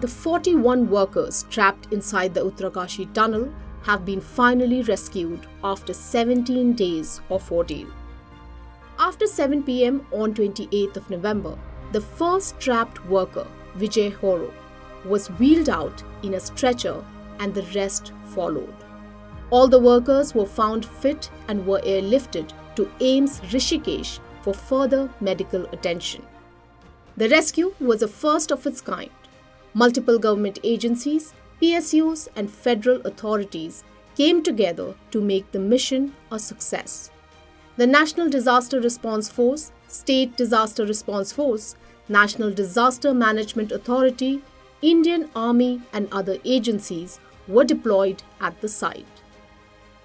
41 workers trapped inside the Uttarkashi tunnel have been finally rescued after 17 days of ordeal. After 7 pm on 28th of November, the first trapped worker, Vijay Horo, was wheeled out in a stretcher and the rest followed. All the workers were found fit and were airlifted to AIIMS Rishikesh for further medical attention. The rescue was a first of its kind. Multiple government agencies, PSUs, and federal authorities came together to make the mission a success. The National Disaster Response Force, State Disaster Response Force, National Disaster Management Authority, Indian Army, and other agencies were deployed at the site.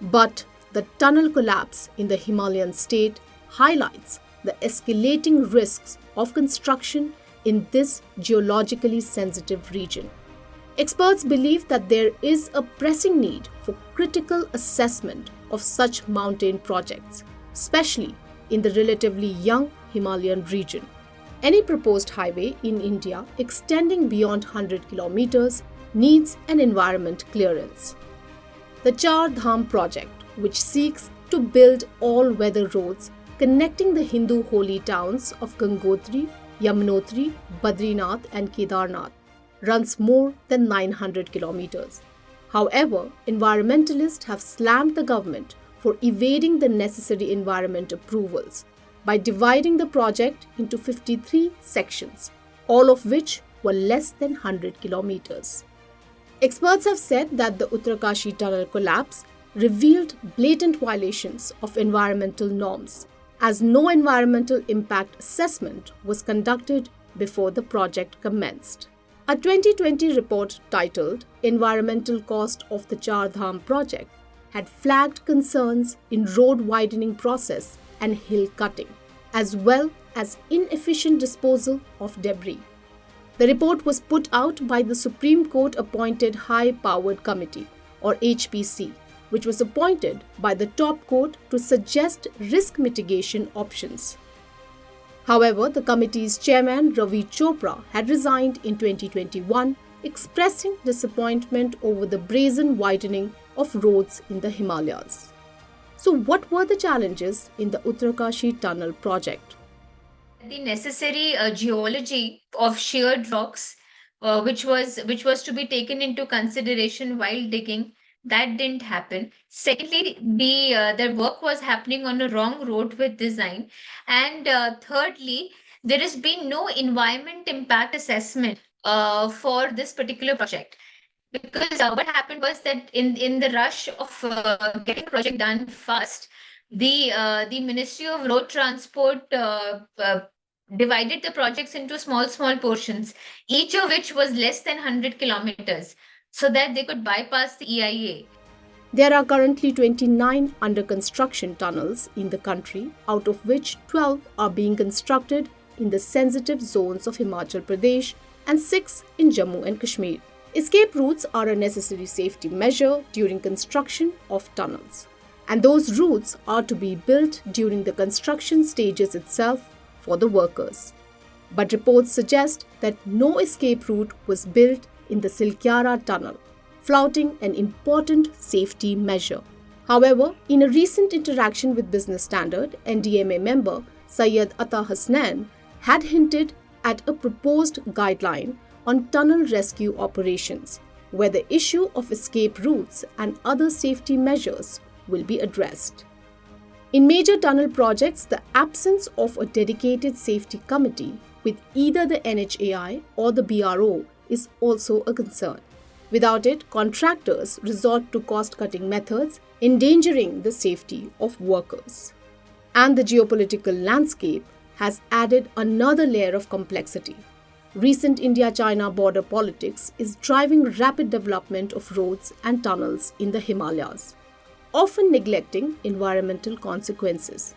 But the tunnel collapse in the Himalayan state highlights the escalating risks of construction in this geologically sensitive region. Experts believe that there is a pressing need for critical assessment of such mountain projects, especially in the relatively young Himalayan region. Any proposed highway in India extending beyond 100 kilometers needs an environment clearance. The Char Dham project, which seeks to build all-weather roads connecting the Hindu holy towns of Gangotri, Yamunotri, Badrinath and Kedarnath, runs more than 900 kilometers. However, environmentalists have slammed the government for evading the necessary environment approvals by dividing the project into 53 sections, all of which were less than 100 kilometers. Experts have said that the Uttarkashi tunnel collapse revealed blatant violations of environmental norms, as no environmental impact assessment was conducted before the project commenced. A 2020 report titled Environmental Cost of the Char Dham project had flagged concerns in road widening process and hill cutting, as well as inefficient disposal of debris. The report was put out by the Supreme Court appointed High Powered Committee, or HPC, which was appointed by the top court to suggest risk mitigation options. However, the committee's chairman Ravi Chopra had resigned in 2021, expressing disappointment over the brazen widening of roads in the Himalayas. So, what were the challenges in the Uttarkashi tunnel project? The necessary geology of sheared rocks, which was to be taken into consideration while digging, that didn't happen. Secondly, the work was happening on a wrong road with design, and thirdly, there has been no environment impact assessment for this particular project. Because what happened was that in the rush of getting the project done fast, the Ministry of Road Transport divided the projects into small portions, each of which was less than 100 kilometers, so that they could bypass the EIA. There are currently 29 under construction tunnels in the country, out of which 12 are being constructed in the sensitive zones of Himachal Pradesh and 6 in Jammu and Kashmir. Escape routes are a necessary safety measure during construction of tunnels, and those routes are to be built during the construction stages itself for the workers. But reports suggest that no escape route was built in the Silkyara tunnel, flouting an important safety measure. However, in a recent interaction with Business Standard, NDMA member Syed Atta Hasnan had hinted at a proposed guideline on tunnel rescue operations, where the issue of escape routes and other safety measures will be addressed. In major tunnel projects, the absence of a dedicated safety committee with either the NHAI or the BRO is also a concern. Without it, contractors resort to cost-cutting methods, endangering the safety of workers. And the geopolitical landscape has added another layer of complexity. Recent India-China border politics is driving rapid development of roads and tunnels in the Himalayas, often neglecting environmental consequences.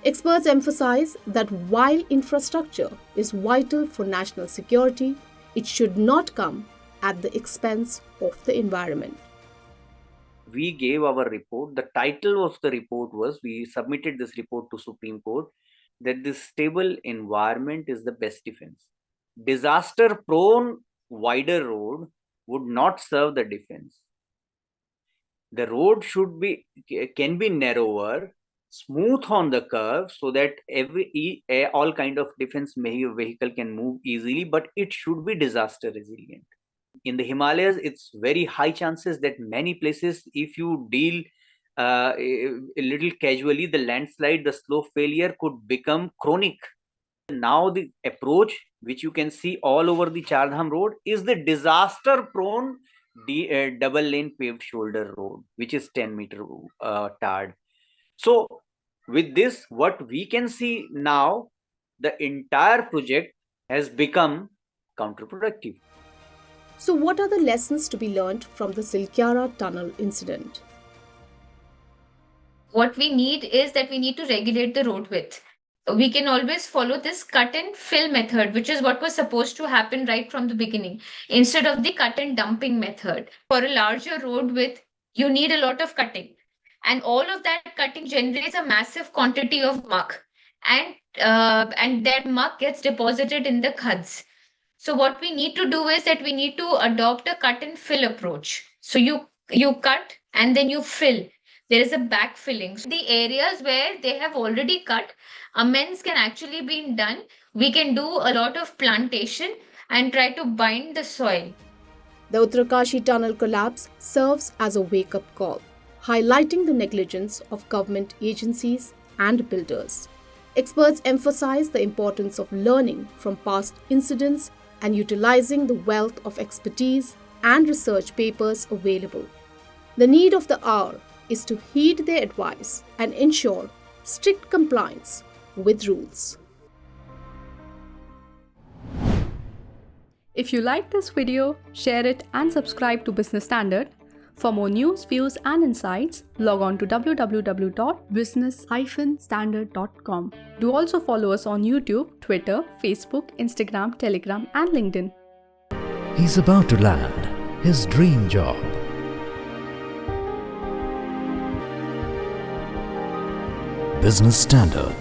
Experts emphasize that while infrastructure is vital for national security, it should not come at the expense of the environment. We gave our report. The title of the report was, we submitted this report to Supreme Court, that this stable environment is the best defense. Disaster prone wider road would not serve the defense. The road can be narrower, smooth on the curve, so that all kind of defense vehicle can move easily, but it should be disaster resilient. In the Himalayas, it's very high chances that many places, if you deal a little casually, the landslide, the slope failure could become chronic. Now the approach which you can see all over the Chardham road is the disaster prone double lane paved shoulder road, which is 10-meter tarred. So with this, what we can see now, the entire project has become counterproductive. So, what are the lessons to be learned from the Silkyara tunnel incident? What we need is that we need to regulate the road width. We can always follow this cut and fill method, which is what was supposed to happen right from the beginning, instead of the cut and dumping method. For a larger road width, you need a lot of cutting. And all of that cutting generates a massive quantity of muck. And that muck gets deposited in the khads. So what we need to do is that we need to adopt a cut and fill approach. So you cut and then you fill. There is a backfilling. So the areas where they have already cut, amends can actually be done. We can do a lot of plantation and try to bind the soil. The Uttarkashi tunnel collapse serves as a wake-up call, highlighting the negligence of government agencies and builders. Experts emphasize the importance of learning from past incidents and utilizing the wealth of expertise and research papers available. The need of the hour is to heed their advice and ensure strict compliance with rules. If you like this video, share it and subscribe to Business Standard. For more news, views and insights, log on to www.business-standard.com. Do also follow us on YouTube, Twitter, Facebook, Instagram, Telegram and LinkedIn. He's about to land his dream job. Business Standard.